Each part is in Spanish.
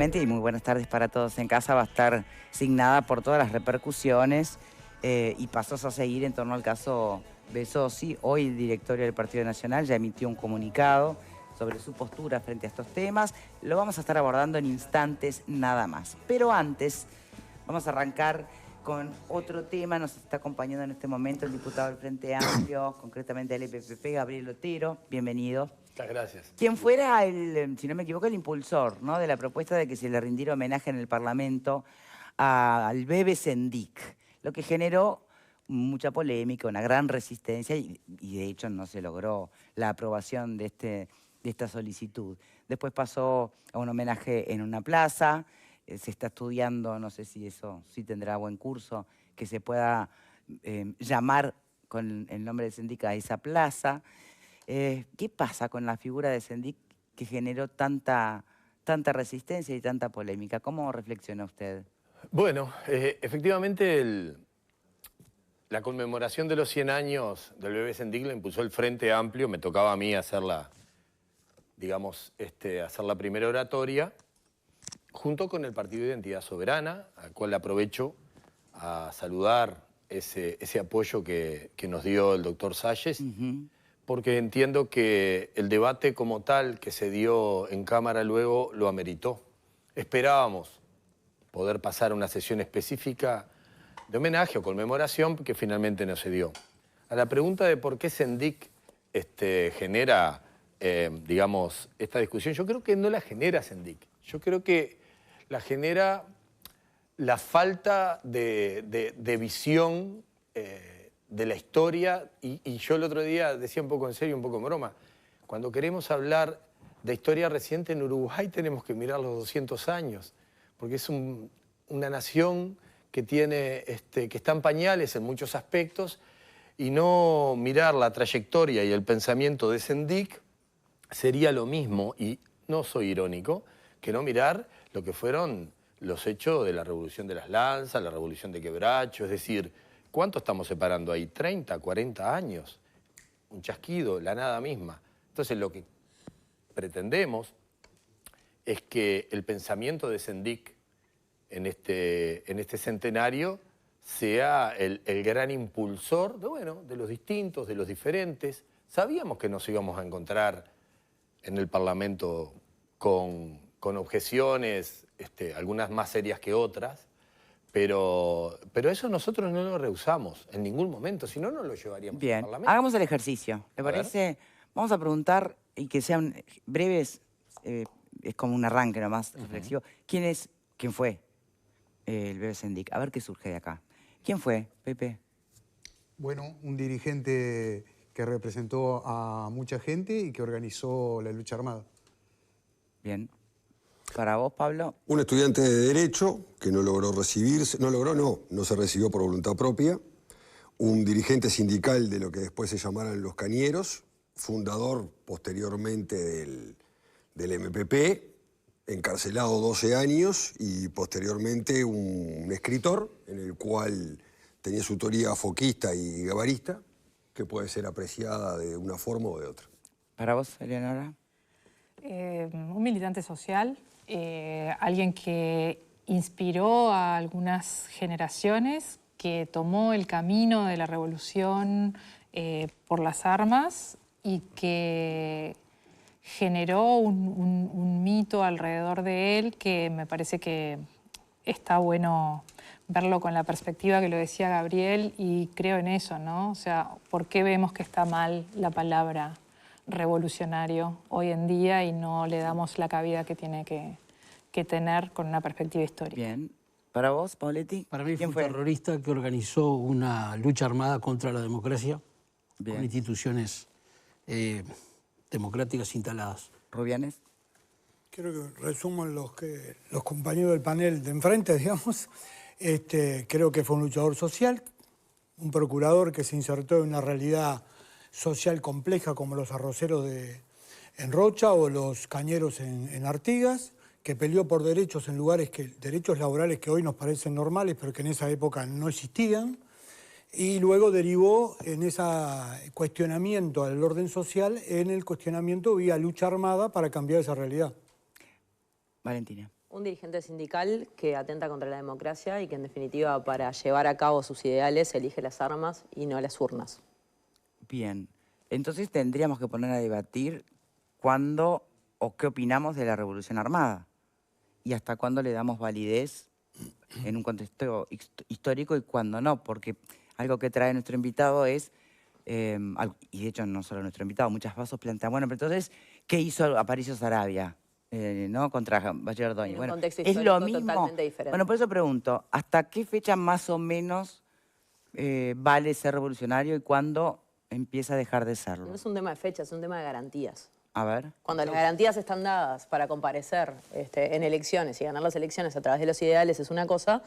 Y muy buenas tardes para todos en casa. Va a estar signada por todas las repercusiones y pasos a seguir en torno al caso Besossi. Hoy el directorio del Partido Nacional ya emitió un comunicado sobre su postura frente a estos temas. Lo vamos a estar abordando en instantes nada más. Pero antes vamos a arrancar con otro tema. Nos está acompañando en este momento el diputado del Frente Amplio, concretamente del EPP, Gabriel Otero. Bienvenido. Muchas gracias. Quien fuera, si no me equivoco, el impulsor, ¿no?, de la propuesta de que se le rindiera homenaje en el Parlamento al Bebe Sendik, lo que generó mucha polémica, una gran resistencia y de hecho no se logró la aprobación de esta solicitud. Después pasó a un homenaje en una plaza, se está estudiando, no sé si eso sí tendrá buen curso, que se pueda llamar con el nombre de Sendik a esa plaza. ¿Qué pasa con la figura de Sendik que generó tanta resistencia y tanta polémica? ¿Cómo reflexiona usted? Bueno, efectivamente la conmemoración de los 100 años del Bebe Sendik la impulsó el Frente Amplio. Me tocaba a mí hacerla, digamos, hacer la primera oratoria, junto con el Partido de Identidad Soberana, al cual aprovecho a saludar ese apoyo que nos dio el doctor Salles. Porque entiendo que el debate como tal que se dio en Cámara luego lo ameritó. Esperábamos poder pasar a una sesión específica de homenaje o conmemoración que finalmente no se dio. A la pregunta de por qué Sendik genera, digamos, esta discusión, yo creo que no la genera Sendik. Yo creo que la genera la falta de visión de la historia, y yo el otro día decía un poco en serio, un poco en broma, cuando queremos hablar de historia reciente en Uruguay tenemos que mirar los 200 años, porque es una nación que que está en pañales en muchos aspectos, y no mirar la trayectoria y el pensamiento de Sendik sería lo mismo, y no soy irónico, que no mirar lo que fueron los hechos de la Revolución de las Lanzas, la Revolución de Quebracho, es decir, ¿cuánto estamos separando ahí? 30, 40 años. Un chasquido, la nada misma. Entonces lo que pretendemos es que el pensamiento de Sendik en este centenario sea el gran impulsor de los distintos, de los diferentes. Sabíamos que nos íbamos a encontrar en el Parlamento con objeciones, algunas más serias que otras, pero eso nosotros no lo rehusamos en ningún momento, si no, no lo llevaríamos al Parlamento. Bien, hagamos el ejercicio. ¿Le parece? Vamos a preguntar, y que sean breves, es como un arranque nomás reflexivo. ¿Quién fue el Bebe Sendik? A ver qué surge de acá. ¿Quién fue, Pepe? Bueno, un dirigente que representó a mucha gente y que organizó la lucha armada. Bien. Para vos, Pablo. Un estudiante de Derecho que no logró recibirse, no se recibió por voluntad propia. Un dirigente sindical de lo que después se llamaran los Cañeros, fundador posteriormente del MPP, encarcelado 12 años y posteriormente un escritor en el cual tenía su autoría foquista y gabarista, que puede ser apreciada de una forma o de otra. Para vos, Eleonora. Un militante social, alguien que inspiró a algunas generaciones, que tomó el camino de la revolución por las armas y que generó un mito alrededor de él que me parece que está bueno verlo con la perspectiva que lo decía Gabriel, y creo en eso, ¿no? O sea, ¿por qué vemos que está mal la palabra revolucionario hoy en día y no le damos la cabida que tiene que tener con una perspectiva histórica? Bien. ¿Para vos, Pauletti? Para mí fue un terrorista que organizó una lucha armada contra la democracia. Bien. Con instituciones democráticas instaladas. ¿Rubianes? Quiero que resuman los compañeros del panel de enfrente, digamos. Creo que fue un luchador social, un procurador que se insertó en una realidad social compleja como los arroceros en Rocha o los cañeros en Artigas, que peleó por derechos en lugares derechos laborales que hoy nos parecen normales, pero que en esa época no existían, y luego derivó en ese cuestionamiento al orden social, en el cuestionamiento vía lucha armada para cambiar esa realidad. Valentina. Un dirigente sindical que atenta contra la democracia y que en definitiva para llevar a cabo sus ideales elige las armas y no las urnas. Bien, entonces tendríamos que poner a debatir cuándo o qué opinamos de la Revolución Armada y hasta cuándo le damos validez en un contexto histórico y cuándo no, porque algo que trae nuestro invitado es, y de hecho no solo nuestro invitado, muchas voces plantean, bueno, pero entonces, ¿qué hizo Aparicio Saravia? ¿No? Contra Valle Ordóñez. En un Bueno, contexto es lo histórico mismo. totalmente diferente. Bueno, por eso pregunto, ¿hasta qué fecha más o menos vale ser revolucionario y cuándo empieza a dejar de serlo? No es un tema de fecha, es un tema de garantías. A ver. Cuando las garantías están dadas para comparecer en elecciones y ganar las elecciones a través de los ideales es una cosa,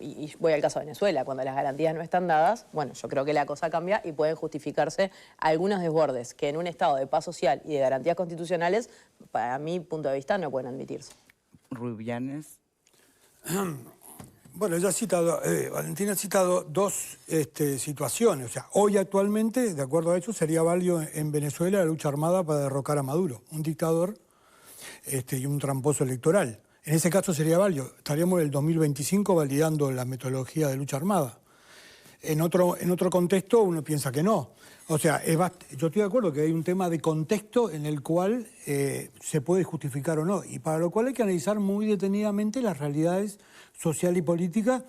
y voy al caso de Venezuela, cuando las garantías no están dadas, bueno, yo creo que la cosa cambia y pueden justificarse algunos desbordes que en un estado de paz social y de garantías constitucionales, para mi punto de vista, no pueden admitirse. Rubianes. Bueno, ella ha citado, Valentina ha citado dos situaciones. O sea, hoy actualmente, de acuerdo a eso, sería válido en Venezuela la lucha armada para derrocar a Maduro, un dictador y un tramposo electoral. En ese caso sería válido. Estaríamos en el 2025 validando la metodología de lucha armada. En otro contexto uno piensa que no. O sea, yo estoy de acuerdo que hay un tema de contexto en el cual se puede justificar o no, y para lo cual hay que analizar muy detenidamente las realidades social y política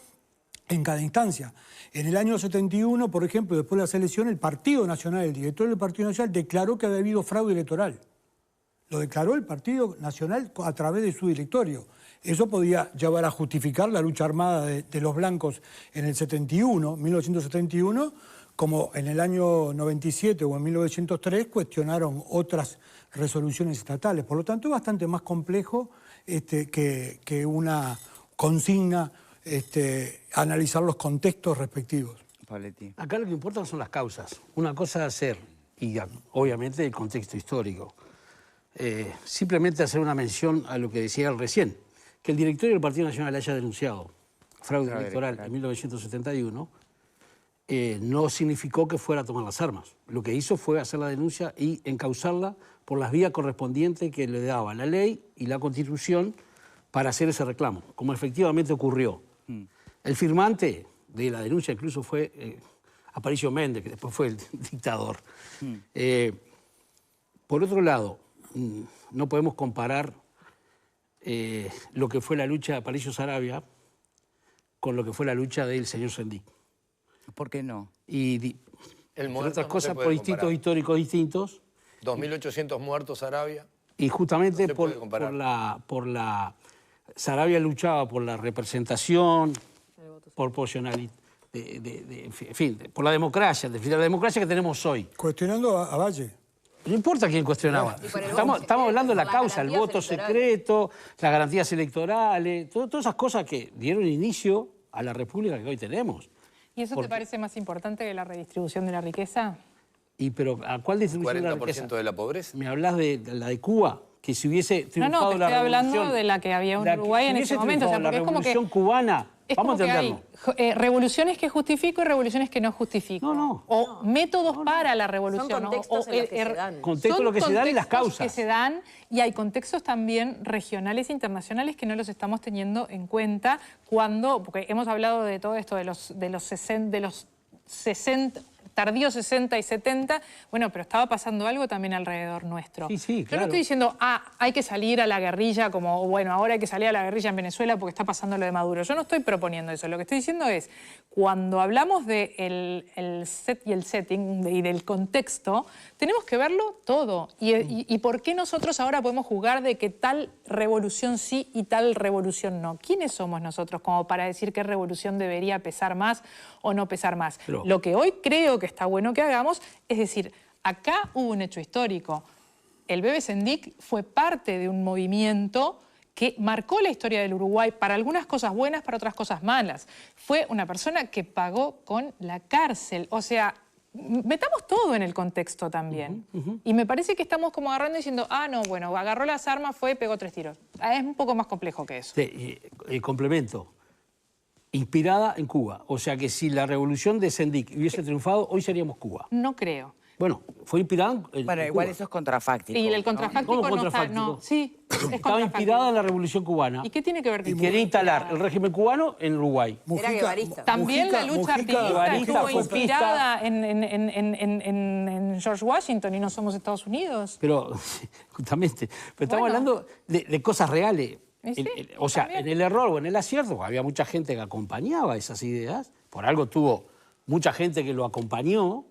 en cada instancia. En el año 71, por ejemplo, después de las elecciones, el Partido Nacional, el director del Partido Nacional, declaró que había habido fraude electoral. Lo declaró el Partido Nacional a través de su directorio. Eso podía llevar a justificar la lucha armada de los blancos en el 1971, como en el año 97 o en 1903 cuestionaron otras resoluciones estatales. Por lo tanto, es bastante más complejo que una consigna analizar los contextos respectivos. Paletti. Acá lo que importa son las causas. Una cosa es hacer, y obviamente el contexto histórico. Simplemente hacer una mención a lo que decía él recién, que el directorio del Partido Nacional haya denunciado fraude electoral en 1971, no significó que fuera a tomar las armas. Lo que hizo fue hacer la denuncia y encauzarla por las vías correspondientes que le daba la ley y la Constitución para hacer ese reclamo, como efectivamente ocurrió. El firmante de la denuncia incluso fue Aparicio Méndez, que después fue el dictador. Por otro lado, no podemos comparar lo que fue la lucha de Aparicio Saravia con lo que fue la lucha del señor Sendik. ¿Por qué no? Y El entre muerto otras no cosas, se puede por instintos comparar. históricos distintos. 2.800 muertos Arabia. Y justamente No se puede comparar. Saravia luchaba por la representación, proporcionalidad, en fin, por la democracia que tenemos hoy. Cuestionando a Valle. No importa quién cuestionaba. Y por el Estamos hablando de la las causa, el garantías voto electorales. secreto, las garantías electorales, todas esas cosas que dieron inicio a la república que hoy tenemos. ¿Y eso te parece más importante que la redistribución de la riqueza? Pero ¿a cuál distribución de la 40% riqueza? de la pobreza. ¿Me hablas de la de Cuba? Que si hubiese No, triunfado te la estoy hablando revolución... de la que había en la que- Uruguay si en hubiese ese momento. O sea, triunfado porque la es como que... revolución cubana, Es vamos a como que hay entenderlo. revoluciones que justifico y revoluciones que no justifico. No. O métodos para la revolución. Son contextos en los que se dan. Contexto son lo que se dan y las contextos causas. que se dan, y hay contextos también regionales e internacionales que no los estamos teniendo en cuenta cuando, porque hemos hablado de todo esto de los 60, tardíos 60 y 70, bueno, pero estaba pasando algo también alrededor nuestro. Sí, Yo claro. no estoy diciendo, hay que salir a la guerrilla, como, bueno, ahora hay que salir a la guerrilla en Venezuela porque está pasando lo de Maduro. Yo no estoy proponiendo eso. Lo que estoy diciendo es, cuando hablamos de el set y el setting y del contexto, tenemos que verlo todo. Y por qué nosotros ahora podemos jugar de que tal revolución sí y tal revolución no? ¿Quiénes somos nosotros como para decir qué revolución debería pesar más o no pesar más? Pero- Lo que hoy creo que está bueno que hagamos es decir, acá hubo un hecho histórico. El Bebe Sendik fue parte de un movimiento que marcó la historia del Uruguay para algunas cosas buenas, para otras cosas malas. Fue una persona que pagó con la cárcel. O sea, metamos todo en el contexto también. Y me parece que estamos como agarrando y diciendo, no, bueno, agarró las armas, fue y pegó 3 tiros. Es un poco más complejo que eso. Complemento. Inspirada en Cuba. O sea que si la revolución de Sendik hubiese triunfado, hoy seríamos Cuba. No creo. Bueno, fue inspirada en Bueno, en igual Cuba. eso es contrafáctico. Y el ¿no? contrafáctico ¿Cómo no está... contrafáctico? No, sí, es Estaba contrafáctico. inspirada en la Revolución Cubana. ¿Y qué tiene que ver Y con quería instalar el régimen cubano en Uruguay. Era guevarista. También la lucha artiguista guevarista, estuvo fue inspirada en George Washington y no somos Estados Unidos. Pero, justamente, pero estamos Bueno. hablando de cosas reales. Y sí, O sea, también. en el error o en el acierto, había mucha gente que acompañaba esas ideas. Por algo tuvo mucha gente que lo acompañó.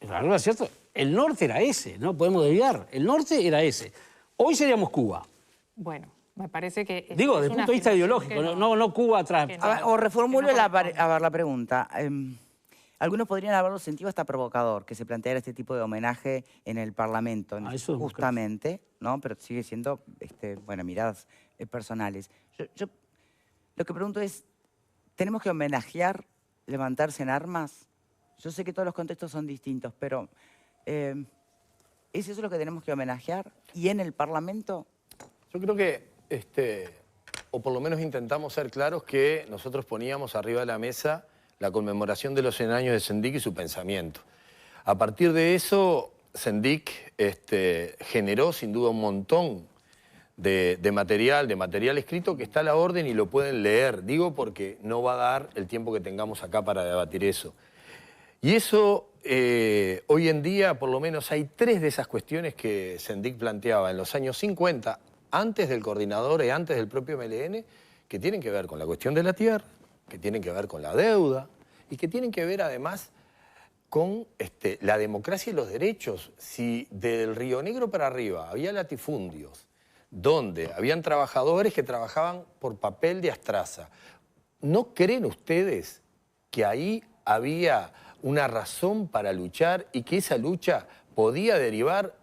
En el error o el acierto, el norte era ese, no podemos desviar. El norte era ese. Hoy seríamos Cuba. Bueno, me parece que... Digo, es desde el una punto de vista afirmación ideológico, que no Cuba atrás. que A ver, o reformulo que no a corresponde. ver, la pregunta. Algunos podrían haberlo sentido hasta provocador, que se planteara este tipo de homenaje en el Parlamento, Eso es justamente, ¿no? Pero sigue siendo, bueno, miradas personales. Yo lo que pregunto es, ¿tenemos que homenajear levantarse en armas? Yo sé que todos los contextos son distintos, pero ¿es eso lo que tenemos que homenajear? ¿Y en el Parlamento? Yo creo que, o por lo menos intentamos ser claros, que nosotros poníamos arriba de la mesa la conmemoración de los 100 años de Sendik y su pensamiento. A partir de eso, Sendik generó sin duda un montón de material escrito que está a la orden y lo pueden leer. Digo porque no va a dar el tiempo que tengamos acá para debatir eso. Y eso, hoy en día, por lo menos hay 3 de esas cuestiones que Sendik planteaba en los años 50, antes del coordinador y antes del propio MLN, que tienen que ver con la cuestión de la tierra, que tienen que ver con la deuda y que tienen que ver además con la democracia y los derechos. Si del Río Negro para arriba había latifundios, donde habían trabajadores que trabajaban por papel de astraza, ¿no creen ustedes que ahí había una razón para luchar y que esa lucha podía derivar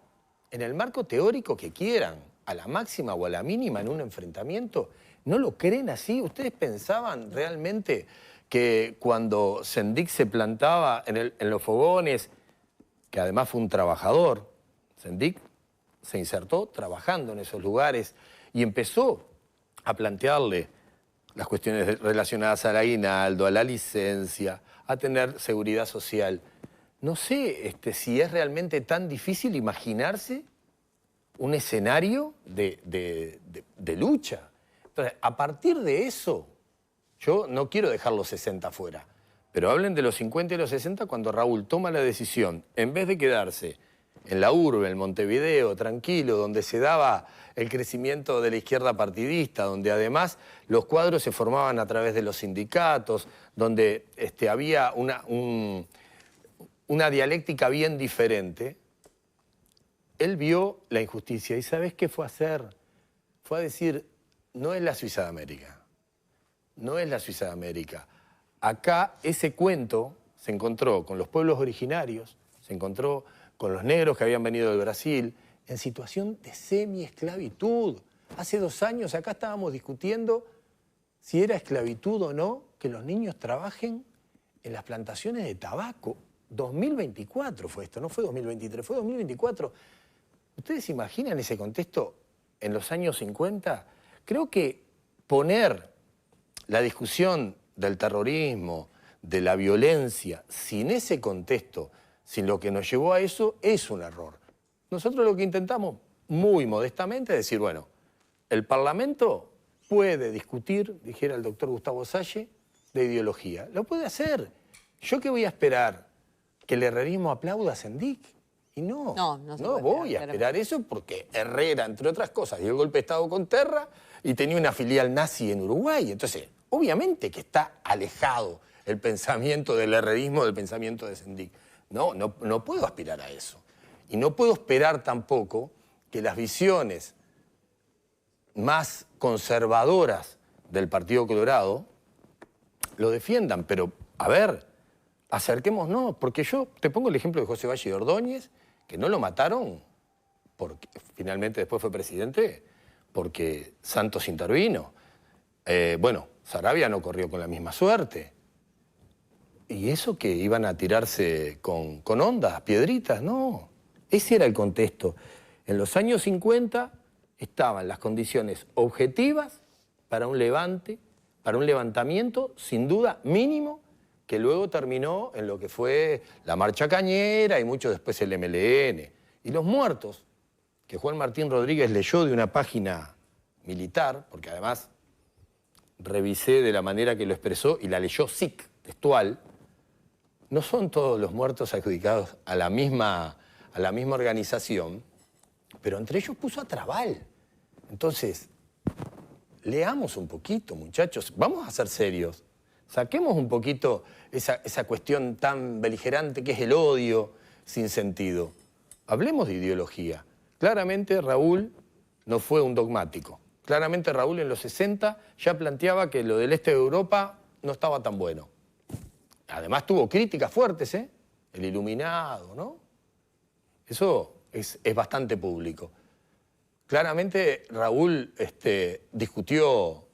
en el marco teórico que quieran, a la máxima o a la mínima en un enfrentamiento? ¿No lo creen así? ¿Ustedes pensaban realmente que cuando Sendik se plantaba en los fogones, que además fue un trabajador, Sendik se insertó trabajando en esos lugares y empezó a plantearle las cuestiones relacionadas al aguinaldo, a la licencia, a tener seguridad social? No sé si es realmente tan difícil imaginarse un escenario de lucha. Entonces, a partir de eso, yo no quiero dejar los 60 fuera, pero hablen de los 50 y los 60 cuando Raúl toma la decisión, en vez de quedarse en la urbe, en Montevideo, tranquilo, donde se daba el crecimiento de la izquierda partidista, donde además los cuadros se formaban a través de los sindicatos, donde había una dialéctica bien diferente, él vio la injusticia. ¿Y sabés qué fue a hacer? Fue a decir, no es la Suiza de América, no es la Suiza de América. Acá ese cuento se encontró con los pueblos originarios, se encontró con los negros que habían venido del Brasil, en situación de semi-esclavitud. Hace 2 años acá estábamos discutiendo si era esclavitud o no que los niños trabajen en las plantaciones de tabaco. 2024 fue esto, no fue 2023, fue 2024. ¿Ustedes se imaginan ese contexto en los años 50? Creo que poner la discusión del terrorismo, de la violencia, sin ese contexto, sin lo que nos llevó a eso, es un error. Nosotros lo que intentamos, muy modestamente, es decir, bueno, el Parlamento puede discutir, dijera el doctor Gustavo Salle, de ideología. Lo puede hacer. ¿Yo qué voy a esperar? ¿Que el herrerismo aplauda a Sendik? Y no, No se puede voy a esperar eso porque Herrera, entre otras cosas, dio el golpe de Estado con Terra y tenía una filial nazi en Uruguay. Entonces, obviamente que está alejado el pensamiento del herrerismo del pensamiento de Sendik. No puedo aspirar a eso. Y no puedo esperar tampoco que las visiones más conservadoras del Partido Colorado lo defiendan. Pero, a ver, acerquémonos, porque yo te pongo el ejemplo de José Valle de Ordóñez, que no lo mataron porque finalmente después fue presidente, porque Santos intervino. Bueno, Saravia no corrió con la misma suerte. ¿Y eso que iban a tirarse con ondas, piedritas? No, ese era el contexto. En los años 50 estaban las condiciones objetivas para un levante, para un levantamiento, sin duda, mínimo, que luego terminó en lo que fue la Marcha Cañera y mucho después el MLN. Y los muertos, que Juan Martín Rodríguez leyó de una página militar, porque además revisé de la manera que lo expresó y la leyó SIC, textual, no son todos los muertos adjudicados a la misma organización, pero entre ellos puso a Trabal. Entonces, leamos un poquito, muchachos, vamos a ser serios. Saquemos un poquito esa cuestión tan beligerante que es el odio sin sentido. Hablemos de ideología. Claramente Raúl no fue un dogmático. Claramente Raúl en los 60 ya planteaba que lo del este de Europa no estaba tan bueno. Además tuvo críticas fuertes, ¿eh? El iluminado, ¿no? Eso es bastante público. Claramente Raúl discutió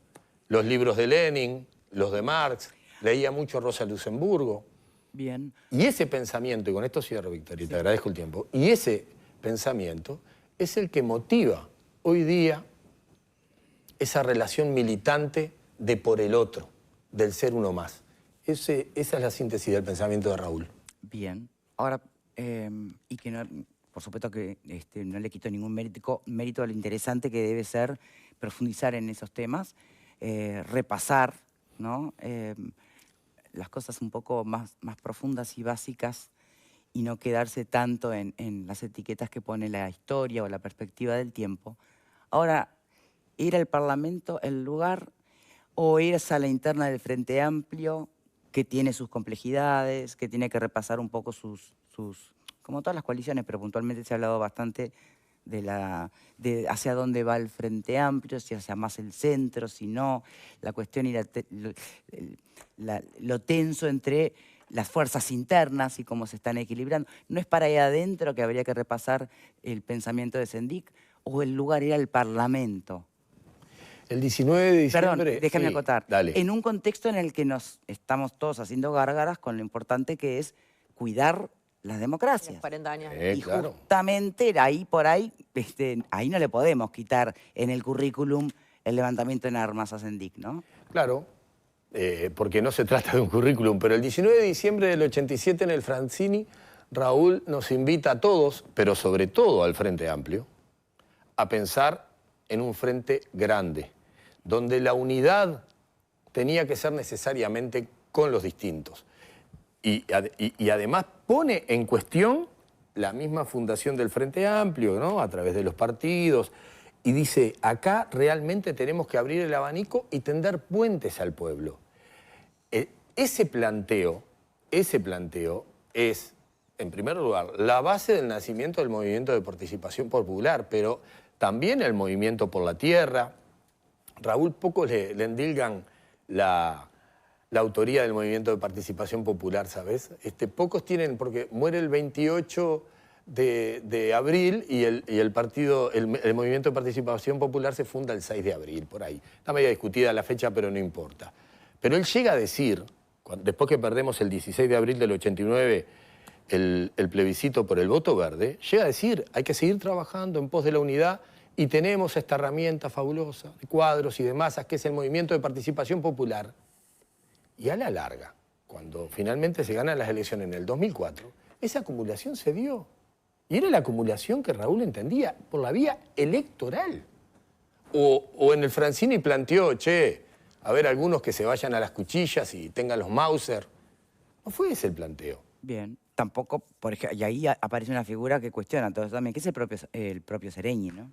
los libros de Lenin, los de Marx, leía mucho a Rosa Luxemburgo. Bien. Y ese pensamiento, y con esto cierro, Victoria, y te agradezco el tiempo, y ese pensamiento es el que motiva hoy día esa relación militante de por el otro, del ser uno más. Esa es la síntesis del pensamiento de Raúl. Bien. Ahora, y que no, por supuesto que no le quito ningún mérito a lo interesante que debe ser profundizar en esos temas, repasar, ¿no? Las cosas un poco más profundas y básicas y no quedarse tanto en las etiquetas que pone la historia o la perspectiva del tiempo. Ahora, ¿ir al Parlamento el lugar o ir a la interna del Frente Amplio, que tiene sus complejidades, que tiene que repasar un poco sus como todas las coaliciones, pero puntualmente se ha hablado bastante de hacia dónde va el Frente Amplio, si hacia más el centro, si no, la cuestión y lo tenso entre las fuerzas internas y cómo se están equilibrando. ¿No es para ahí adentro que habría que repasar el pensamiento de Sendik o el lugar ir al Parlamento? El 19 de diciembre... Perdón, déjame sí, acotar. Dale. En un contexto en el que nos estamos todos haciendo gárgaras con lo importante que es cuidar las democracias. 40 años. Y claro. justamente ahí por ahí, ahí no le podemos quitar en el currículum el levantamiento en armas a Sendik, ¿no? Claro, porque no se trata de un currículum, pero el 19 de diciembre del 87 en el Francini, Raúl nos invita a todos, pero sobre todo al Frente Amplio, a pensar en un frente grande, donde la unidad tenía que ser necesariamente con los distintos. Y además pone en cuestión la misma fundación del Frente Amplio, ¿no? A través de los partidos, y dice, acá realmente tenemos que abrir el abanico y tender puentes al pueblo. Ese planteo es, en primer lugar, la base del nacimiento del movimiento de participación popular, pero también el movimiento por la tierra. Raúl, pocos le endilgan la autoría del movimiento de participación popular, ¿sabes? Pocos tienen, porque muere el 28 de abril y el movimiento de participación popular se funda el 6 de abril, por ahí. Está medio discutida la fecha, pero no importa. Pero él llega a decir, después que perdemos el 16 de abril del 89 el plebiscito por el voto verde, llega a decir, hay que seguir trabajando en pos de la unidad y tenemos esta herramienta fabulosa de cuadros y de masas, que es el movimiento de participación popular. Y a la larga, cuando finalmente se ganan las elecciones en el 2004, esa acumulación se dio. Y era la acumulación que Raúl entendía por la vía electoral. O en el Francini planteó, a ver, algunos que se vayan a las cuchillas y tengan los Mauser. No fue ese el planteo. Bien. Tampoco, por ejemplo, y ahí aparece una figura que cuestiona todo eso también, que es el propio Sereñi, ¿no?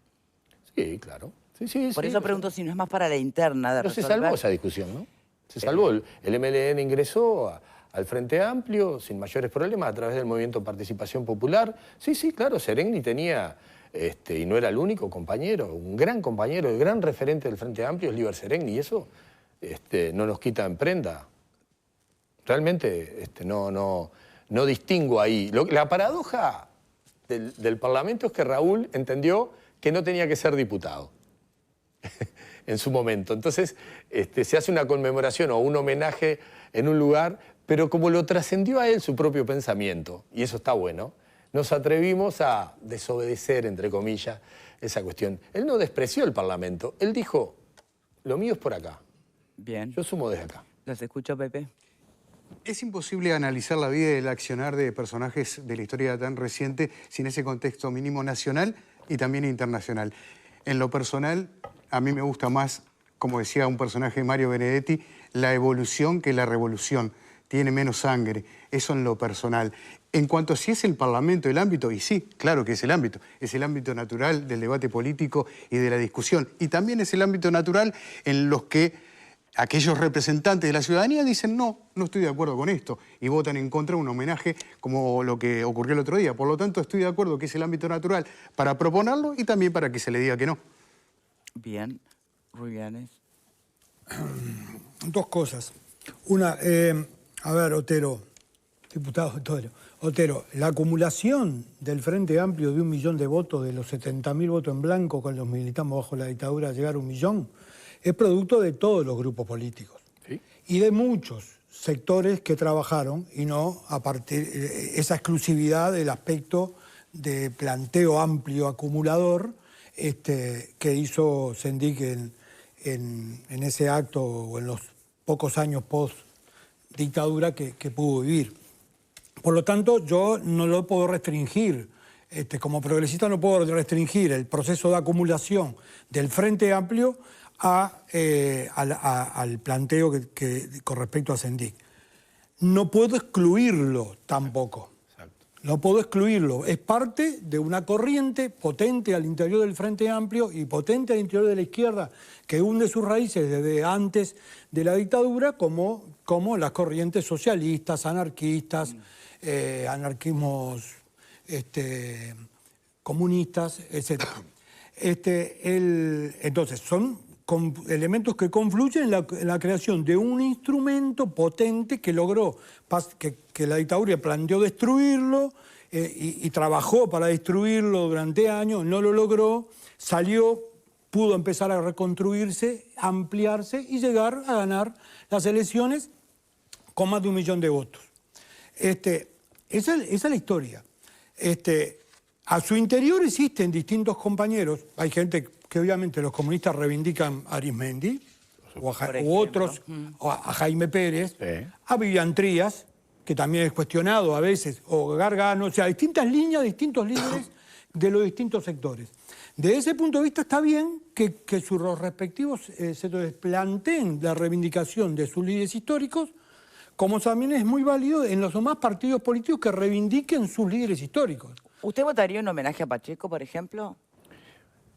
Sí, claro. Sí, por eso pregunto si no es más para la interna de Pero resolver. se salvó esa discusión, ¿no? Se salvó. El MLN ingresó al Frente Amplio sin mayores problemas a través del movimiento de participación popular. Sí, claro, Seregni tenía, y no era el único compañero, un gran compañero, el gran referente del Frente Amplio es Líber Seregni, y eso no nos quita en prenda. Realmente no distingo ahí. La paradoja del Parlamento es que Raúl entendió que no tenía que ser diputado en su momento. Entonces se hace una conmemoración o un homenaje en un lugar, pero como lo trascendió a él su propio pensamiento, y eso está bueno, nos atrevimos a desobedecer, entre comillas, esa cuestión. Él no despreció el Parlamento, él dijo, lo mío es por acá. Bien. Yo sumo desde acá. ¿Los escucho, Pepe? Es imposible analizar la vida y el accionar de personajes de la historia tan reciente sin ese contexto mínimo nacional y también internacional. En lo personal, a mí me gusta más, como decía un personaje de Mario Benedetti, la evolución que la revolución. Tiene menos sangre, eso en lo personal. En cuanto a si es el Parlamento el ámbito, y sí, claro que es el ámbito natural del debate político y de la discusión. Y también es el ámbito natural en los que aquellos representantes de la ciudadanía dicen no estoy de acuerdo con esto y votan en contra de un homenaje como lo que ocurrió el otro día. Por lo tanto, estoy de acuerdo que es el ámbito natural para proponerlo y también para que se le diga que no. Bien, Rubianes. Dos cosas. Una, a ver, Otero, diputado Otero, la acumulación del Frente Amplio de 1 millón de votos, de los 70.000 votos en blanco con los militamos bajo la dictadura, llegar a 1 millón, es producto de todos los grupos políticos. ¿Sí? Y de muchos sectores que trabajaron y no a partir esa exclusividad del aspecto de planteo amplio acumulador que hizo Sendik en ese acto o en los pocos años post dictadura que pudo vivir. Por lo tanto, yo no lo puedo restringir. Como progresista no puedo restringir el proceso de acumulación del Frente Amplio al planteo con respecto a Sendik. No puedo excluirlo tampoco. Exacto. No puedo excluirlo. Es parte de una corriente potente al interior del Frente Amplio y potente al interior de la izquierda que hunde sus raíces desde antes de la dictadura como las corrientes socialistas, anarquistas, anarquismos comunistas, etc. Entonces, son elementos que confluyen en la creación de un instrumento potente que logró, que la dictadura planteó destruirlo y trabajó para destruirlo durante años, no lo logró, salió, pudo empezar a reconstruirse, ampliarse y llegar a ganar las elecciones con más de 1 millón de votos. Esa es la historia. A su interior existen distintos compañeros, hay gente que obviamente los comunistas reivindican a Arizmendi, u otros, o a Jaime Pérez, sí, a Vivian Trías, que también es cuestionado a veces, o Gargano, o sea, distintas líneas, distintos líderes de los distintos sectores. De ese punto de vista está bien que sus respectivos sectores planteen la reivindicación de sus líderes históricos, como también es muy válido en los demás partidos políticos que reivindiquen sus líderes históricos. ¿Usted votaría en homenaje a Pacheco, por ejemplo?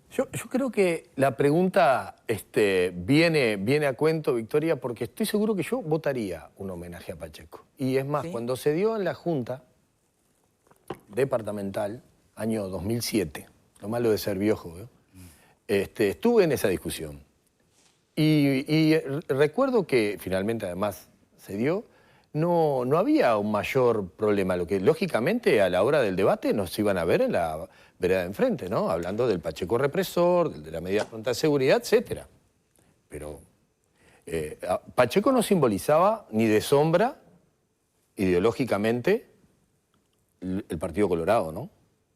Yo creo que la pregunta viene a cuento, Victoria, porque estoy seguro que yo votaría un homenaje a Pacheco. Y es más, ¿sí? Cuando se dio en la Junta Departamental, año 2007, lo malo de ser viejo, ¿no? Estuve en esa discusión. Y recuerdo que finalmente, además, se dio, no había un mayor problema. Lo que, lógicamente, a la hora del debate nos iban a ver en la vereda de enfrente, ¿no? Hablando del Pacheco represor, de la medida pronta de seguridad, etc. Pero Pacheco no simbolizaba ni de sombra, ideológicamente, el Partido Colorado, ¿no?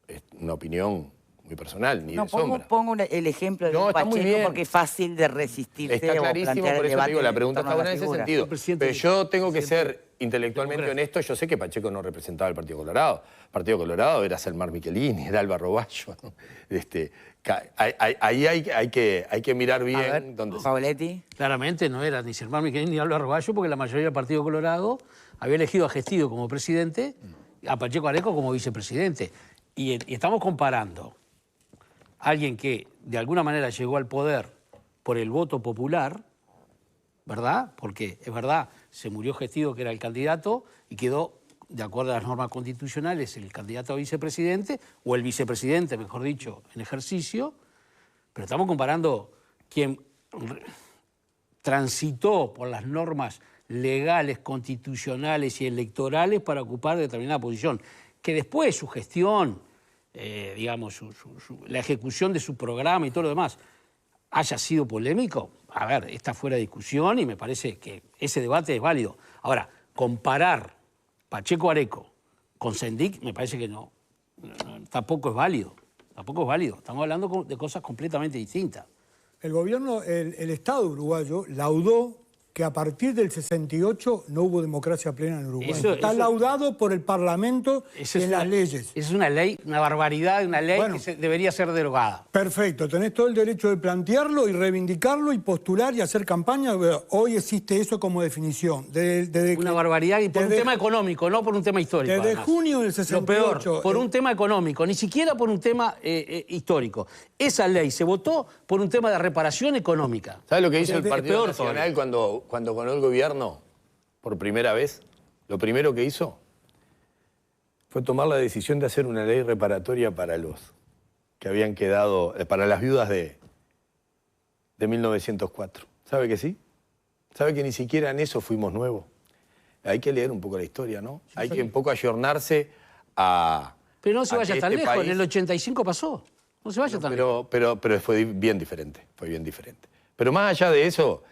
Es una opinión muy personal, ni de sombra. Pongo el ejemplo de Pacheco porque es fácil de resistirse. Está clarísimo, por eso digo, la pregunta está buena en ese sentido. Pero yo tengo que ser intelectualmente honesto, yo sé que Pacheco no representaba al Partido Colorado. El Partido Colorado era Selmar Michelini, era Álvaro Baggio, ¿no? Ahí hay que mirar bien. Pavoletti. Claramente no era ni Selmar Michelini ni Álvaro Baggio, porque la mayoría del Partido Colorado había elegido a Gestido como presidente, a Pacheco Areco como vicepresidente. Y estamos comparando a alguien que de alguna manera llegó al poder por el voto popular, ¿verdad? Porque es verdad, se murió Gestido, que era el candidato, y quedó, de acuerdo a las normas constitucionales, el candidato a vicepresidente, o el vicepresidente, mejor dicho, en ejercicio. Pero estamos comparando quien transitó por las normas legales, constitucionales y electorales para ocupar determinada posición. Que después su gestión, digamos, la ejecución de su programa y todo lo demás haya sido polémico, a ver, está fuera de discusión y me parece que ese debate es válido. Ahora, comparar Pacheco Areco con Sendik me parece que no, tampoco es válido. Tampoco es válido. Estamos hablando de cosas completamente distintas. El gobierno, el Estado uruguayo laudó que a partir del 68 no hubo democracia plena en Uruguay. Está Eso- laudado por el Parlamento Eso en es las una- leyes. Es una ley, una barbaridad, una ley Bueno. que debería ser derogada. Perfecto, tenés todo el derecho de plantearlo y reivindicarlo y postular y hacer campaña. Hoy existe eso como definición. Una barbaridad y por un tema económico, no por un tema histórico. Desde además. junio del 68. Lo peor, por un tema económico, ni siquiera por un tema histórico. Esa ley se votó por un tema de reparación económica. ¿Sabes lo que hizo el Es Partido peor Nacional cuando ganó el gobierno por primera vez? Lo primero que hizo fue tomar la decisión de hacer una ley reparatoria para los que habían quedado, para las viudas de 1904. ¿Sabe que sí? ¿Sabe que ni siquiera en eso fuimos nuevos? Hay que leer un poco la historia, ¿no? Hay que un poco ayornarse a... Pero no se a vaya que tan este lejos, país- en el 85 pasó. No se vaya tan lejos. pero fue bien diferente, fue bien diferente. Pero más allá de eso,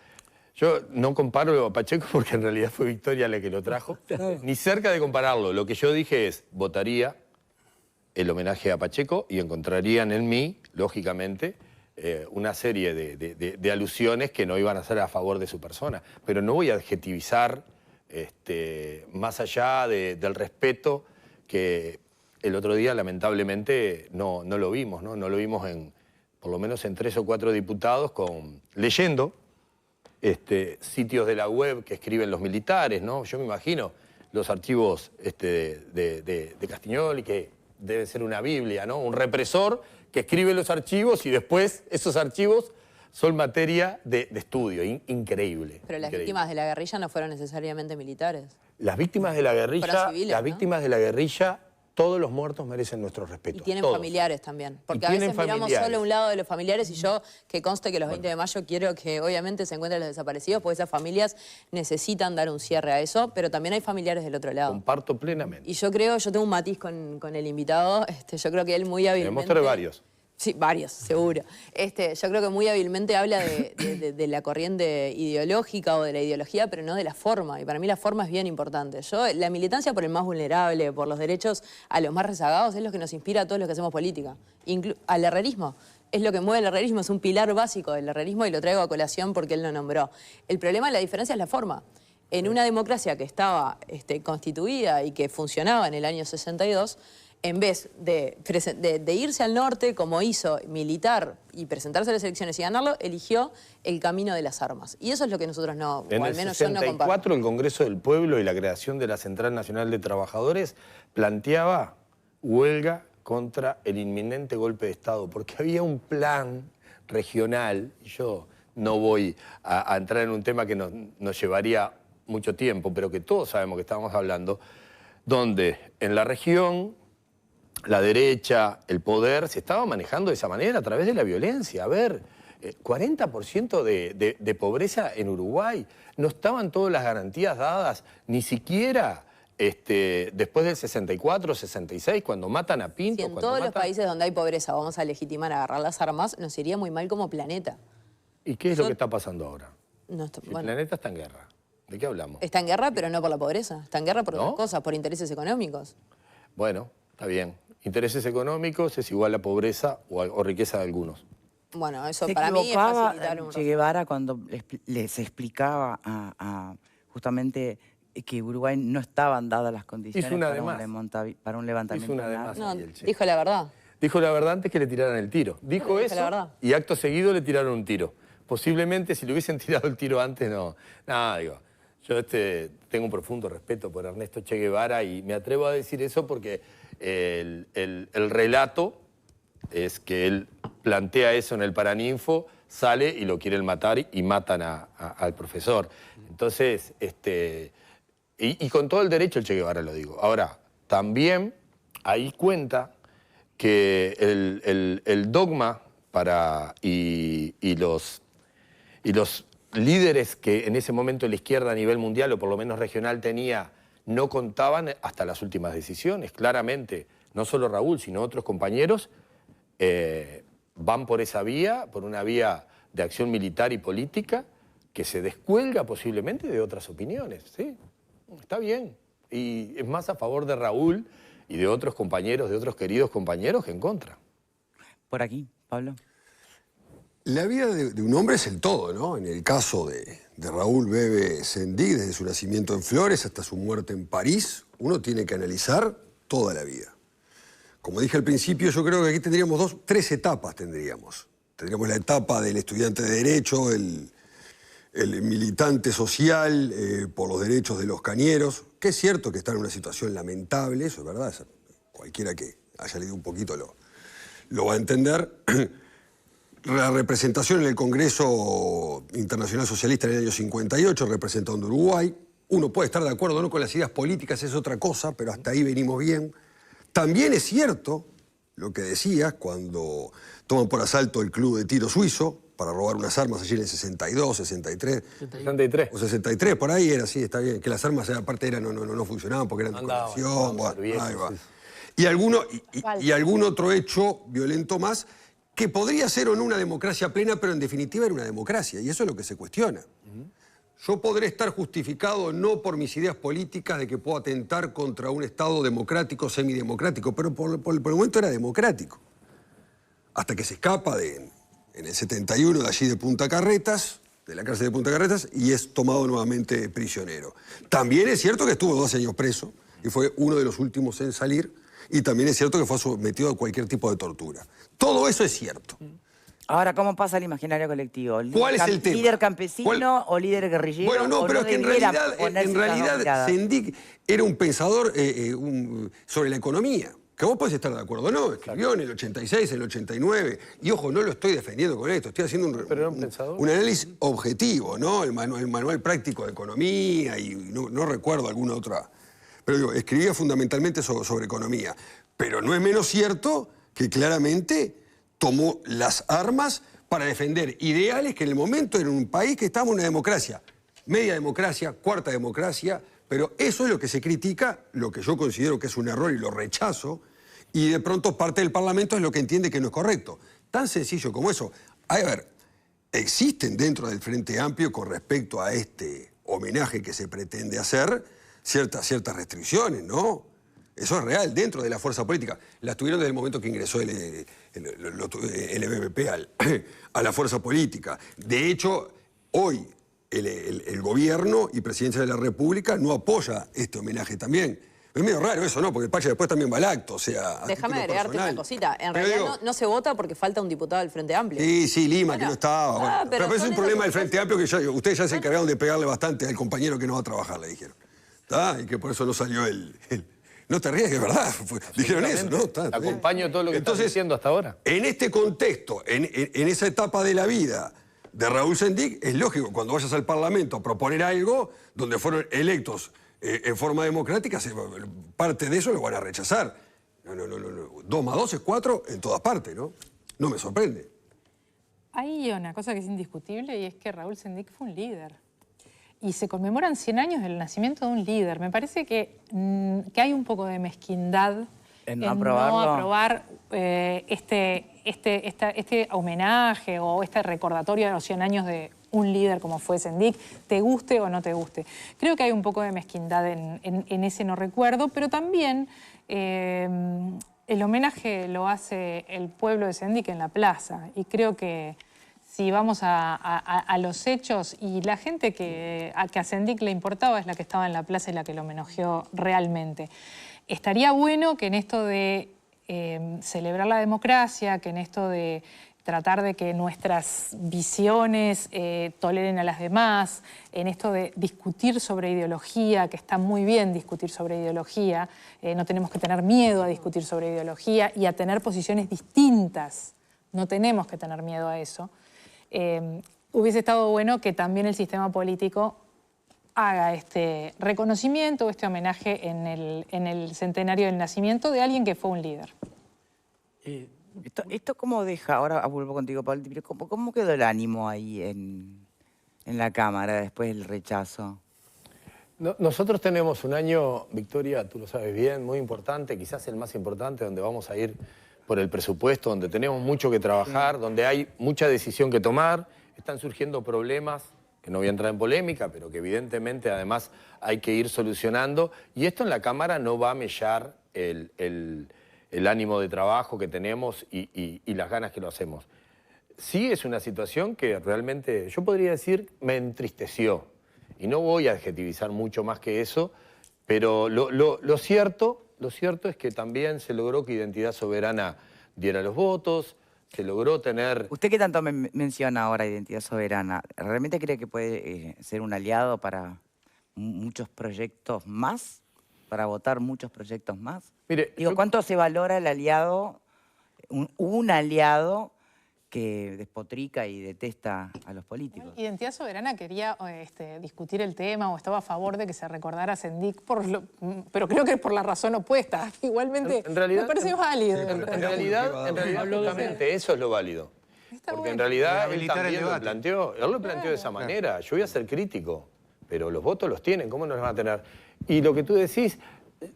yo no comparo a Pacheco porque en realidad fue Victoria la que lo trajo, ni cerca de compararlo. Lo que yo dije es, votaría el homenaje a Pacheco y encontrarían en mí, lógicamente, una serie de alusiones que no iban a ser a favor de su persona. Pero no voy a adjetivizar más allá del respeto que el otro día lamentablemente no lo vimos, ¿no? No lo vimos por lo menos en 3 o 4 diputados leyendo sitios de la web que escriben los militares, ¿no? Yo me imagino los archivos de Castiglioni, que deben ser una Biblia, ¿no? Un represor que escribe los archivos y después esos archivos son materia de estudio. Increíble. Pero las increíble. víctimas de la guerrilla no fueron necesariamente militares. Las víctimas de la guerrilla, Fueron civiles, las ¿no? víctimas de la guerrilla, todos los muertos merecen nuestro respeto. Y tienen todos. familiares también. Porque a tienen veces miramos familiares. solo un lado de los familiares y yo, que conste que los 20 de mayo quiero que obviamente se encuentren los desaparecidos, porque esas familias necesitan dar un cierre a eso, pero también hay familiares del otro lado. Comparto plenamente. Y yo tengo un matiz con el invitado, yo creo que él muy hábilmente... Demostré varios. Sí, varios, seguro. Yo creo que muy hábilmente habla de la corriente ideológica o de la ideología, pero no de la forma. Y para mí la forma es bien importante. La militancia por el más vulnerable, por los derechos a los más rezagados, es lo que nos inspira a todos los que hacemos política. Al herrerismo. Es lo que mueve el herrerismo, es un pilar básico del herrerismo y lo traigo a colación porque él lo nombró. El problema, la diferencia es la forma. En una democracia que estaba constituida y que funcionaba en el año 62, en vez de irse al norte, como hizo militar y presentarse a las elecciones y ganarlo, eligió el camino de las armas. Y eso es lo que nosotros no, En o al el menos yo no 64, comparto. el Congreso del Pueblo y la creación de la Central Nacional de Trabajadores planteaba huelga contra el inminente golpe de Estado, porque había un plan regional, y yo no voy a entrar en un tema que nos llevaría mucho tiempo, pero que todos sabemos que estábamos hablando, donde en la región la derecha, el poder, se estaba manejando de esa manera a través de la violencia. A ver, 40% de pobreza en Uruguay, no estaban todas las garantías dadas, ni siquiera después del 64, 66, cuando matan a Pinto. Si en cuando todos los matan... países donde hay pobreza vamos a legitimar agarrar las armas, nos iría muy mal como planeta. ¿Y qué es lo que está pasando ahora? No está- El bueno, planeta está en guerra. ¿De qué hablamos? está en guerra, pero no por la pobreza. Está en guerra por ¿No? otras cosas, por intereses económicos. Bueno, está bien. Intereses económicos es igual a pobreza o riqueza de algunos. Bueno, eso Se para mí es equivocaba facilitar un... Che Guevara cuando les explicaba justamente que Uruguay no estaban dadas las condiciones Hizo una de para un levantamiento. Hizo una de de más. armas. No, ahí el Che. dijo la verdad. Dijo la verdad antes que le tiraran el tiro. Dijo Dijo eso la verdad. y acto seguido le tiraron un tiro. Posiblemente si le hubiesen tirado el tiro antes, no. Nada, digo. Yo tengo un profundo respeto por Ernesto Che Guevara y me atrevo a decir eso porque el relato es que él plantea eso en el Paraninfo, sale y lo quieren matar y matan al profesor. Entonces, y con todo el derecho el Che Guevara lo digo. Ahora, también ahí cuenta que el dogma y los líderes que en ese momento la izquierda a nivel mundial o por lo menos regional tenía, no contaban hasta las últimas decisiones. Claramente, no solo Raúl, sino otros compañeros van por esa vía, por una vía de acción militar y política que se descuelga posiblemente de otras opiniones. ¿Sí? Está bien. Y es más a favor de Raúl y de otros compañeros, de otros queridos compañeros que en contra. Por aquí, Pablo. La vida de un hombre es el todo, ¿no? En el caso de Raúl Bebe Sendik, desde su nacimiento en Flores hasta su muerte en París, uno tiene que analizar toda la vida. Como dije al principio, yo creo que aquí tendríamos tres etapas tendríamos. Tendríamos la etapa del estudiante de Derecho, el militante social por los derechos de los cañeros, que es cierto que está en una situación lamentable, eso es verdad, cualquiera que haya leído un poquito lo va a entender. La representación en el Congreso Internacional Socialista en el año 58, representando a Uruguay. Uno puede estar de acuerdo o no con las ideas políticas, es otra cosa, pero hasta ahí venimos bien. También es cierto lo que decías cuando toman por asalto el club de tiro suizo para robar unas armas allí en el 62, 63. 63. O 63, por ahí era, sí, está bien. Que las armas aparte no funcionaban porque eran de colección. Bueno, ahí va. Y algún otro hecho violento más que podría ser o no una democracia plena, pero en definitiva era una democracia, y eso es lo que se cuestiona. Yo podré estar justificado no por mis ideas políticas de que puedo atentar contra un Estado democrático, semidemocrático, pero por el momento era democrático. Hasta que se escapa en el 71 de allí de Punta Carretas, de la cárcel de Punta Carretas, y es tomado nuevamente prisionero. También es cierto que estuvo 12 años preso, y fue uno de los últimos en salir, y también es cierto que fue sometido a cualquier tipo de tortura. Todo eso es cierto. Ahora, ¿cómo pasa el imaginario colectivo? ¿Cuál es el tema? ¿Líder campesino o líder guerrillero? Bueno, no, pero es que en realidad Sendik era un pensador sobre la economía. Que vos podés estar de acuerdo, ¿no? Escribió en el 86, en el 89. Y ojo, no lo estoy defendiendo con esto. Estoy haciendo un análisis objetivo, ¿no? El manual práctico de economía y no recuerdo alguna otra. Pero digo, escribía fundamentalmente sobre economía. Pero no es menos cierto que claramente tomó las armas para defender ideales que en el momento era un país que estaba en una democracia. Media democracia, cuarta democracia, pero eso es lo que se critica, lo que yo considero que es un error y lo rechazo, y de pronto parte del Parlamento es lo que entiende que no es correcto. Tan sencillo como eso. A ver, existen dentro del Frente Amplio con respecto a este homenaje que se pretende hacer ciertas restricciones, ¿no? Eso es real, dentro de la fuerza política. Las tuvieron desde el momento que ingresó el MPP a la fuerza política. De hecho, hoy el gobierno y presidencia de la República no apoya este homenaje también. Es medio raro eso, ¿no? Porque el Pacha después también va al acto, o sea... Déjame agregarte una cosita. En realidad no se vota porque falta un diputado del Frente Amplio. Sí, Lima, que no estaba. Bueno. Pero es un problema del Frente Amplio que ustedes ya se encargaron de pegarle bastante al compañero que no va a trabajar, le dijeron. ¿Está? Y que por eso no salió No te ríes, que es verdad. Dijeron eso, ¿no? Acompaño todo lo que estás diciendo hasta ahora. En este contexto, en esa etapa de la vida de Raúl Sendik, es lógico, cuando vayas al Parlamento a proponer algo donde fueron electos en forma democrática, parte de eso lo van a rechazar. No. 2 más 2 es 4 en todas partes, ¿no? No me sorprende. Hay una cosa que es indiscutible y es que Raúl Sendik fue un líder. Y se conmemoran 100 años del nacimiento de un líder. Me parece que hay un poco de mezquindad en no aprobar este homenaje o este recordatorio de los 100 años de un líder como fue Sendik, te guste o no te guste. Creo que hay un poco de mezquindad en ese no recuerdo, pero también el homenaje lo hace el pueblo de Sendik en la plaza. Y creo que si vamos a los hechos, y la gente que a Sendik le importaba es la que estaba en la plaza y la que lo homenajeó realmente. Estaría bueno que en esto de celebrar la democracia, que en esto de tratar de que nuestras visiones toleren a las demás, en esto de discutir sobre ideología, que está muy bien discutir sobre ideología, no tenemos que tener miedo a discutir sobre ideología y a tener posiciones distintas, no tenemos que tener miedo a eso. Hubiese estado bueno que también el sistema político haga este reconocimiento, este homenaje en el centenario del nacimiento de alguien que fue un líder. ¿Esto cómo deja? Ahora vuelvo contigo, Pablo. ¿Cómo quedó el ánimo ahí en la Cámara después del rechazo? Nosotros tenemos un año, Victoria, tú lo sabes bien, muy importante, quizás el más importante, donde vamos a ir por el presupuesto, donde tenemos mucho que trabajar, donde hay mucha decisión que tomar, están surgiendo problemas, que no voy a entrar en polémica, pero que evidentemente además hay que ir solucionando, y esto en la Cámara no va a mellar el ánimo de trabajo que tenemos y las ganas que lo hacemos. sí es una situación que realmente, yo podría decir, me entristeció. Y no voy a adjetivizar mucho más que eso, pero lo cierto es que también se logró que Identidad Soberana diera los votos, se logró tener... ¿Usted qué tanto menciona ahora Identidad Soberana? ¿Realmente cree que puede ser un aliado para muchos proyectos más? ¿Para votar muchos proyectos más? Mire, Digo, ¿cuánto se valora el aliado, un aliado que despotrica y detesta a los políticos? Identidad Soberana quería discutir el tema o estaba a favor de que se recordara a Sendik, pero creo que por la razón opuesta. Igualmente, en realidad, me parece válido. En realidad justamente eso es lo válido. Porque en realidad él también lo planteó. Él lo planteó de esa manera. Yo voy a ser crítico, pero los votos los tienen. ¿Cómo no los van a tener? Y lo que tú decís,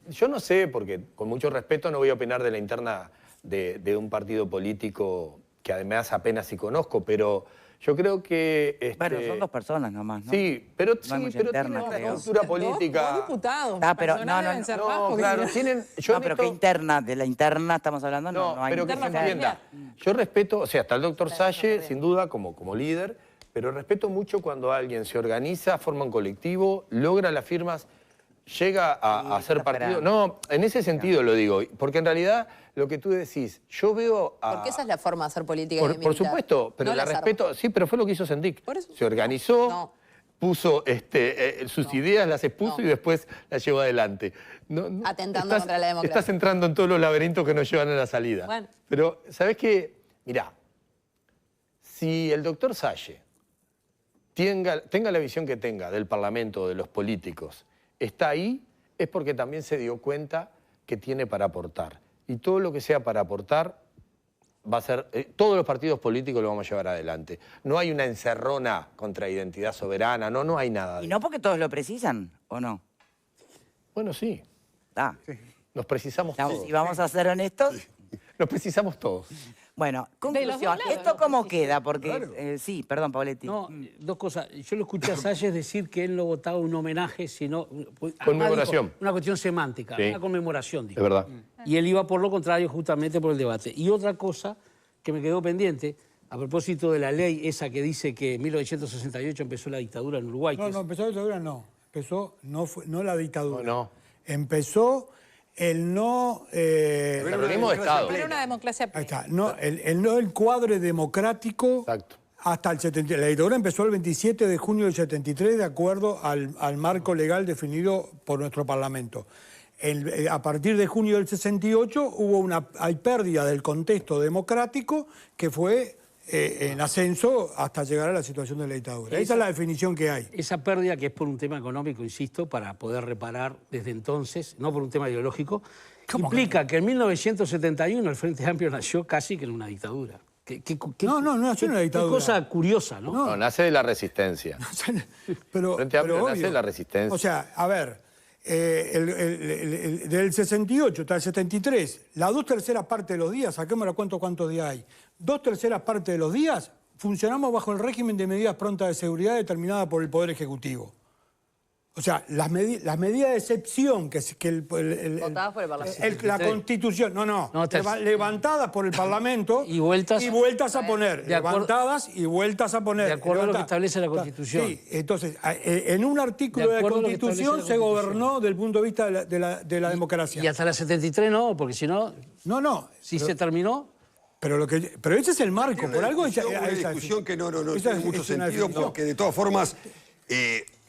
yo no sé, porque con mucho respeto no voy a opinar de la interna de un partido político que además apenas si conozco, pero yo creo que... Bueno, son dos personas nomás, ¿no? Sí, pero, No hay mucha interna, tienen una creo. estructura política... Dos diputados. Pero personal deben ser más, porque claro, si no- tienen... No, pero ¿qué interna? ¿De la interna estamos hablando? No, no hay pero que se interna. entienda. Yo respeto, o sea, está el doctor Salle, sin duda, como líder, pero respeto mucho cuando alguien se organiza, forma un colectivo, logra las firmas, llega a hacer partido. No, en ese sentido lo digo, porque en realidad lo que tú decís, yo veo a... Porque esa es la forma de hacer política y de Por militar. supuesto, pero No la las respeto, sí, pero fue lo que hizo Sendik. Por eso. Se organizó, No. puso sus ideas, las expuso y después las llevó adelante. Atentando contra la democracia. Estás entrando en todos los laberintos que nos llevan a la salida. Bueno. Pero, ¿sabés qué? Mirá, si el doctor Salle tenga la visión que tenga del Parlamento, de los políticos, está ahí, es porque también se dio cuenta que tiene para aportar. Y todo lo que sea para aportar va a ser... todos los partidos políticos lo vamos a llevar adelante. No hay una encerrona contra Identidad Soberana, no hay nada. ¿Y no porque todos lo precisan, o no? Bueno, sí. Ah, Nos precisamos todos. si vamos a ser honestos, Nos precisamos todos. bueno, De conclusión. los dos lados ¿Esto lo cómo precisan. queda? Porque, sí, perdón, Pauletti. No, dos cosas. Yo lo escuché a Salles decir que él no votaba un homenaje, sino... Conmemoración. Dijo, una cuestión semántica, Sí. una conmemoración, dijo. Es verdad. Y él iba por lo contrario justamente por el debate. Y otra cosa que me quedó pendiente, a propósito de la ley esa que dice que en 1968 empezó la dictadura en Uruguay. No, que no, es- empezó la dictadura, no. Empezó, no la dictadura. No. Empezó el no... Terrorismo de Estado. Era una democracia Ahí plena. está. No, el cuadro democrático Exacto. hasta el 73. La dictadura empezó el 27 de junio del 73 de acuerdo al marco legal definido por nuestro Parlamento. A partir de junio del 68 hay pérdida del contexto democrático que fue en ascenso hasta llegar a la situación de la dictadura. Esa es la definición que hay. Esa pérdida, que es por un tema económico, insisto, para poder reparar desde entonces, no por un tema ideológico, implica que en 1971 el Frente Amplio nació casi que en una dictadura. No nació en una dictadura. Qué cosa curiosa, ¿no? No, nace de la resistencia. Pero, Frente Amplio pero nace obvio. de la resistencia. O sea, a ver, del 68 hasta el 73, las 2/3 partes de los días, saquémosla cuántos días hay, 2/3 partes de los días funcionamos bajo el régimen de medidas prontas de seguridad determinada por el Poder Ejecutivo. O sea, las medidas de excepción Votadas por el Parlamento. la Constitución, levantadas por el Parlamento Y vueltas a poner, de acuerdo- levantadas y vueltas a poner. de acuerdo a lo que levantadas. establece la Constitución. Sí, entonces, en un artículo De de la acuerdo a lo que Constitución establece se la Constitución. gobernó del punto de vista de la democracia. Y hasta la 73 no, porque si no, No, si se terminó... pero ese es el marco, por algo Una discusión que no esa tiene es mucho una sentido, definición. porque de todas formas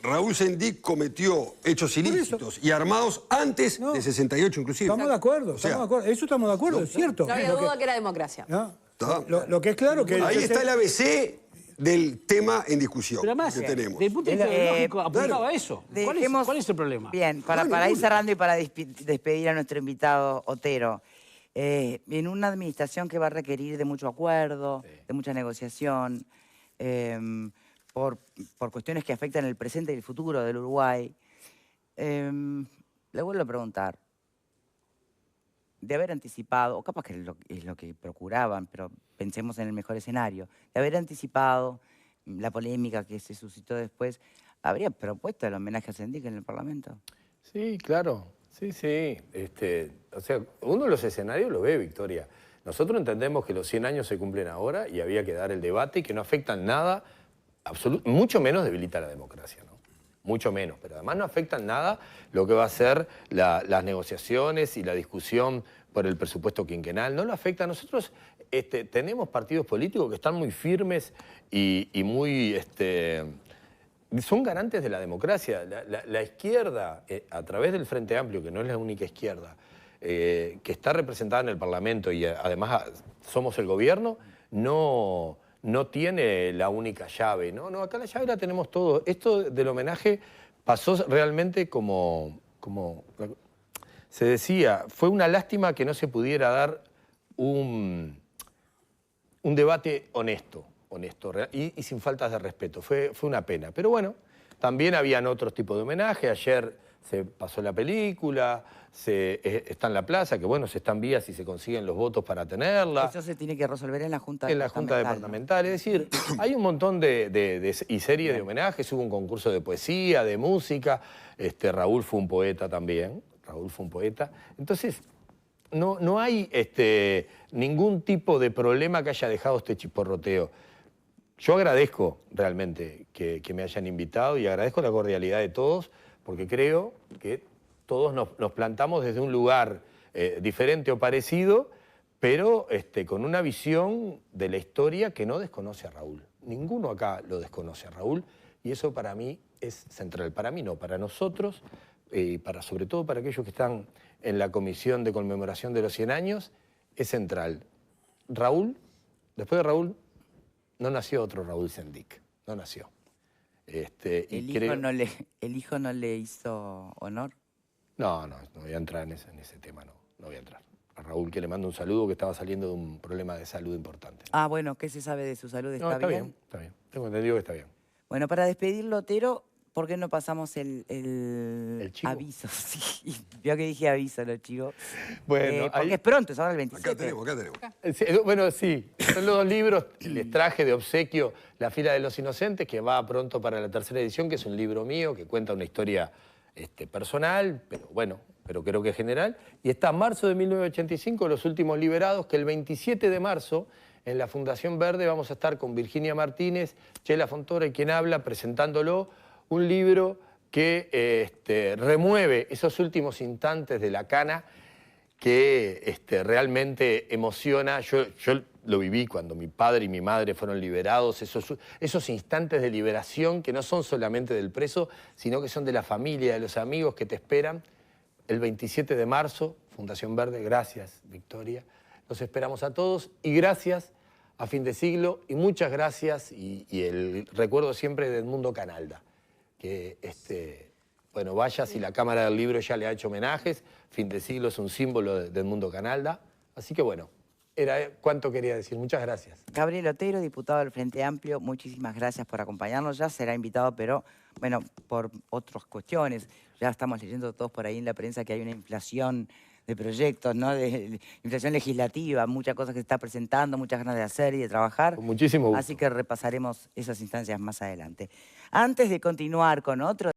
Raúl Sendik cometió hechos ilícitos y armados antes de 68 inclusive. Estamos de acuerdo, O sea, eso estamos de acuerdo, es cierto. No había Lo duda que era democracia. ¿no? Está. Lo que es claro que... Ahí está el ABC del tema en discusión Pero además, que tenemos. desde el punto de vista ideológico apuntaba a eso. Dejemos- ¿Cuál es el problema? Bien, para ir cerrando y para despedir a nuestro invitado Otero, en una administración que va a requerir de mucho acuerdo, de mucha negociación, por cuestiones que afectan el presente y el futuro del Uruguay, le vuelvo a preguntar, de haber anticipado, o capaz que es lo que procuraban, pero pensemos en el mejor escenario, de haber anticipado la polémica que se suscitó después, ¿habría propuesto el homenaje a Sendik en el Parlamento? Sí, claro. Sí. O sea, uno de los escenarios lo ve, Victoria. Nosotros entendemos que los 100 años se cumplen ahora y había que dar el debate y que no afectan nada, mucho menos debilita la democracia, ¿no? Mucho menos, pero además no afectan nada lo que va a ser las negociaciones y la discusión por el presupuesto quinquenal. No lo afecta. Nosotros tenemos partidos políticos que están muy firmes y muy... son garantes de la democracia. La izquierda, a través del Frente Amplio, que no es la única izquierda, que está representada en el Parlamento y además somos el gobierno, no tiene la única llave. No, acá la llave la tenemos todos. Esto del homenaje pasó realmente como se decía, fue una lástima que no se pudiera dar un debate honesto y sin faltas de respeto. Fue una pena. Pero bueno, también habían otros tipos de homenaje. Ayer se pasó la película, está en la plaza, que bueno, se están vías si se consiguen los votos para tenerla. Eso se tiene que resolver en la Junta Departamental. En la Junta Departamental. Es decir, hay un montón y series de homenajes, hubo un concurso de poesía, de música. Raúl fue un poeta también. Raúl fue un poeta. Entonces, no hay ningún tipo de problema que haya dejado este chisporroteo. Yo agradezco realmente que me hayan invitado y agradezco la cordialidad de todos, porque creo que todos nos plantamos desde un lugar diferente o parecido, pero con una visión de la historia que no desconoce a Raúl. Ninguno acá lo desconoce a Raúl y eso para mí es central. Para mí no, para nosotros, y sobre todo para aquellos que están en la comisión de conmemoración de los 100 años, es central. Raúl, después de Raúl, no nació otro Raúl Sendic, no nació. ¿El hijo no le hizo honor? No voy a entrar en ese tema, no voy a entrar. A Raúl que le mando un saludo, que estaba saliendo de un problema de salud importante. Ah, bueno, ¿qué se sabe de su salud? ¿Está bien? Está bien. Tengo entendido que está bien. Bueno, para despedirlo, Otero, ¿por qué no pasamos el chivo? aviso? Sí, vio que dije aviso, los chicos. Bueno, porque es pronto, es ahora el 27. Acá tenemos. Sí, bueno, sí, son los dos libros. Les traje de obsequio La fila de los inocentes, que va pronto para la 3ª edición, que es un libro mío que cuenta una historia personal, pero bueno, pero creo que general. Y está marzo de 1985, Los últimos liberados, que el 27 de marzo, en la Fundación Verde, vamos a estar con Virginia Martínez, Chela Fontoura y quien habla, presentándolo, un libro que remueve esos últimos instantes de la cana que realmente emociona. Yo lo viví cuando mi padre y mi madre fueron liberados, esos instantes de liberación que no son solamente del preso, sino que son de la familia, de los amigos que te esperan. El 27 de marzo, Fundación Verde, gracias, Victoria. Los esperamos a todos y gracias a Fin de Siglo y muchas gracias y el recuerdo siempre de Edmundo Canalda, que bueno, vaya si la Cámara del Libro ya le ha hecho homenajes. Fin de Siglo es un símbolo de Edmundo Canalda. Así que bueno, era cuanto quería decir. Muchas gracias. Gabriel Otero, diputado del Frente Amplio, muchísimas gracias por acompañarnos. Ya será invitado, pero bueno, por otras cuestiones. Ya estamos leyendo todos por ahí en la prensa que hay una inflación de proyectos, ¿no? De inflación legislativa, muchas cosas que se está presentando, muchas ganas de hacer y de trabajar. Con muchísimo gusto. Así que repasaremos esas instancias más adelante. Antes de continuar con otro